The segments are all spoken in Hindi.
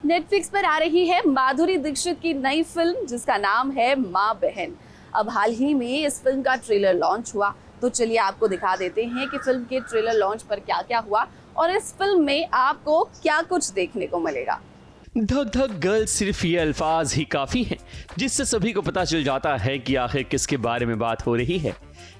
नेटफ्लिक्स पर आ रही है माधुरी दीक्षित की नई फिल्म जिसका नाम है माँ बहन। अब हाल ही में इस फिल्म का ट्रेलर लॉन्च हुआ, तो चलिए आपको दिखा देते हैं कि फिल्म के ट्रेलर लॉन्च पर क्या क्या हुआ और इस फिल्म में आपको क्या कुछ देखने को मिलेगा। धक धक गर्ल सिर्फ ये अल्फाज ही काफी हैं जिससे सभी को पता चल जाता है कि आखिर किसके बारे में बात हो रही है।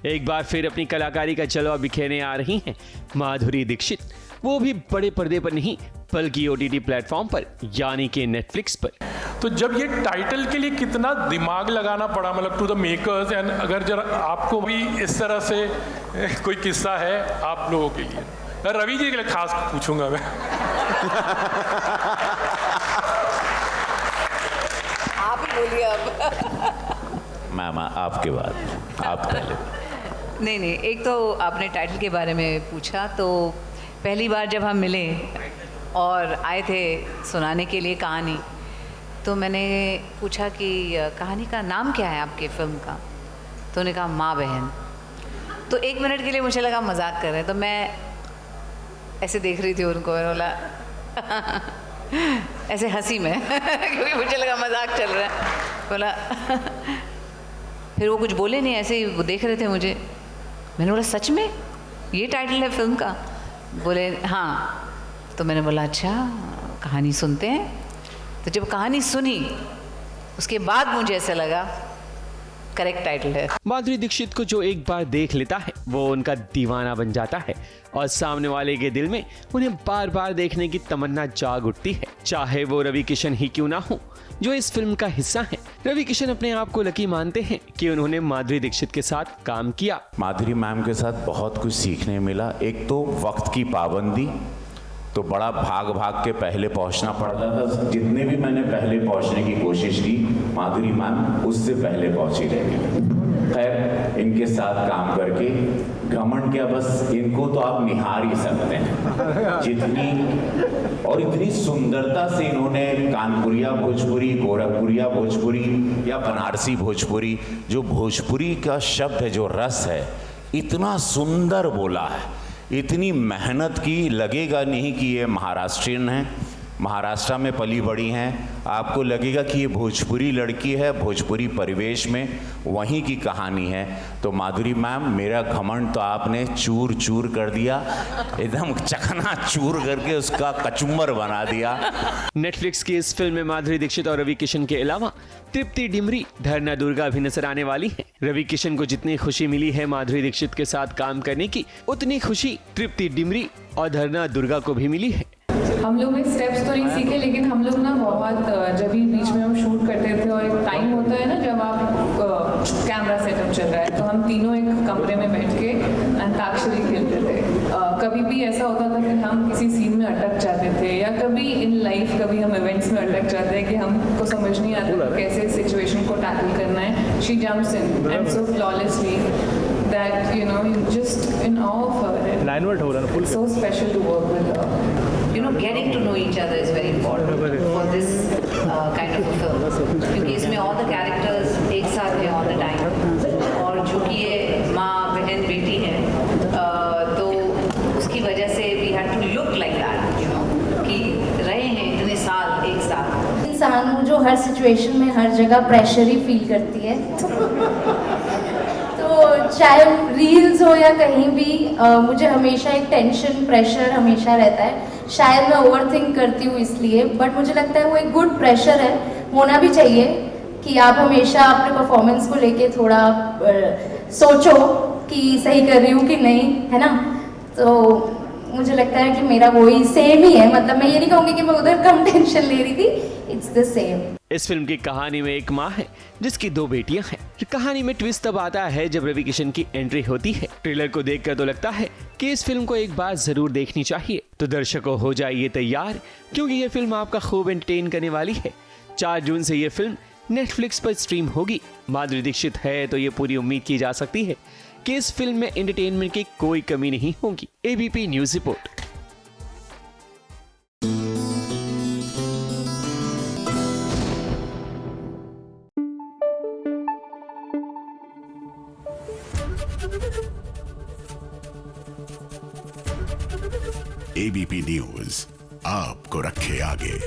एक बार फिर अपनी कलाकारी का जलवा बिखेरने आ रही हैं माधुरी दीक्षित, वो भी बड़े पर्दे पर नहीं बल्कि OTT प्लेटफॉर्म पर यानी कि नेटफ्लिक्स पर। तो जब ये टाइटल के लिए कितना दिमाग लगाना पड़ा, मतलब टू द मेकर्स, एंड अगर जरा आपको भी इस तरह से कोई किस्सा है आप लोगों के लिए, रवि जी के लिए खास पूछूंगा मैं। आप ही बोलिए अब। मैम आपके बाद, आप पहले। नहीं, एक तो आपने टाइटल के बारे में पूछा, तो पहली बार जब हम मिले और आए थे सुनाने के लिए कहानी, तो मैंने पूछा कि कहानी का नाम क्या है आपके फिल्म का, तो उन्होंने कहा माँ बहन। तो 1 मिनट के लिए मुझे लगा मजाक कर रहे हैं, तो मैं ऐसे देख रही थी उनको, मैंने बोला ऐसे हंसी में क्योंकि मुझे लगा मजाक चल रहा है, बोला फिर वो कुछ बोले नहीं, ऐसे ही वो देख रहे थे मुझे। मैंने बोला सच में ये टाइटल है फिल्म का? बोले हाँ। तो मैंने बोला अच्छा कहानी सुनते हैं। तो जब कहानी सुनी उसके बाद मुझे ऐसा लगा करेक्ट टाइटल है। माधुरी दीक्षित को जो एक बार देख लेता है वो उनका दीवाना बन जाता है और सामने वाले के दिल में उन्हें बार बार देखने की तमन्ना जाग उठती है, चाहे वो रवि किशन ही क्यों ना हो जो इस फिल्म का हिस्सा है। रवि किशन अपने आप को लकी मानते हैं कि उन्होंने माधुरी दीक्षित के साथ काम किया। माधुरी मैम के साथ बहुत कुछ सीखने मिला। एक तो वक्त की पाबंदी, तो बड़ा भाग भाग के पहले पहुंचना पड़ता था। जितने भी मैंने पहले पहुंचने की कोशिश की, माधुरी मैम उससे पहले पहुंची रही। खैर इनके साथ काम करके घमंड क्या, बस इनको तो आप निहार ही सकते हैं। जितनी और इतनी सुंदरता से इन्होंने कानपुरिया भोजपुरी, गोरखपुरिया भोजपुरी या बनारसी भोजपुरी, जो भोजपुरी का शब्द है, जो रस है, इतना सुंदर बोला है, इतनी मेहनत की, लगेगा नहीं कि ये महाराष्ट्रियन है, महाराष्ट्र में पली बड़ी हैं। आपको लगेगा कि ये भोजपुरी लड़की है, भोजपुरी परिवेश में वहीं की कहानी है। तो माधुरी मैम, मेरा घमंड तो आपने चूर चूर कर दिया, एकदम चकना चूर करके उसका कचुम्बर बना दिया। नेटफ्लिक्स की इस फिल्म में माधुरी दीक्षित और रवि किशन के अलावा तृप्ति डिमरी, धरना दुर्गा भी नजर आने वाली हैं। रवि किशन को जितनी खुशी मिली है माधुरी दीक्षित के साथ काम करने की, उतनी खुशी तृप्ति डिमरी और धरना दुर्गा को भी मिली है। हम लोग ने स्टेप्स तो नहीं सीखे, लेकिन हम लोग ना बहुत, जब भी बीच में हम शूट करते थे और एक टाइम होता है ना जब आप कैमरा सेटअप चल रहा है, तो हम तीनों एक कमरे में बैठ के अंताक्षरी खेलते थे। कभी भी ऐसा होता था कि हम किसी सीन में अटक जाते थे, या कभी इन लाइफ कभी हम इवेंट्स में अटक जाते हैं कि हमको समझ नहीं आता कैसे सिचुएशन को टैकल करना है। She jumps in and so flawlessly that you know you're just in awe of her. It's so special to work with her. You know, getting to know each other is very important for this kind of a film, क्योंकि इसमें all the characters एक साथ हैं all the time, और चूँकि ये माँ बहन बेटी है, तो उसकी वजह से we had to look like that, you know, कि रहे हैं इतने साल एक साथ। इंसान जो हर सिचुएशन में हर जगह प्रेशर ही फील करती है तो चाहे रील्स हो या कहीं भी, मुझे हमेशा एक टेंशन प्रेशर हमेशा रहता है। शायद मैं ओवरथिंक करती हूँ इसलिए, बट मुझे लगता है वो एक गुड प्रेशर है, होना भी चाहिए कि आप हमेशा अपने परफॉर्मेंस को लेके थोड़ा सोचो कि सही कर रही हूँ कि नहीं, है ना। तो मुझे लगता है कि मेरा वही सेम ही है, मतलब मैं ये नहीं कहूँगी कि मैं उधर कम टेंशन ले रही थी, इट्स द सेम। इस फिल्म की कहानी में एक माँ है जिसकी 2 बेटियां हैं। कहानी में ट्विस्ट तब आता है जब रवि किशन की एंट्री होती है। ट्रेलर को देखकर तो लगता है कि इस फिल्म को एक बार जरूर देखनी चाहिए। तो दर्शकों हो जाइए तैयार, क्योंकि ये फिल्म आपका खूब एंटरटेन करने वाली है। 4 जून से ये फिल्म नेटफ्लिक्स पर स्ट्रीम होगी। माधुरी दीक्षित है तो ये पूरी उम्मीद की जा सकती है कि इस फिल्म में एंटरटेनमेंट की कोई कमी नहीं होगी। ABP news report. ABP news आपको रखे आगे।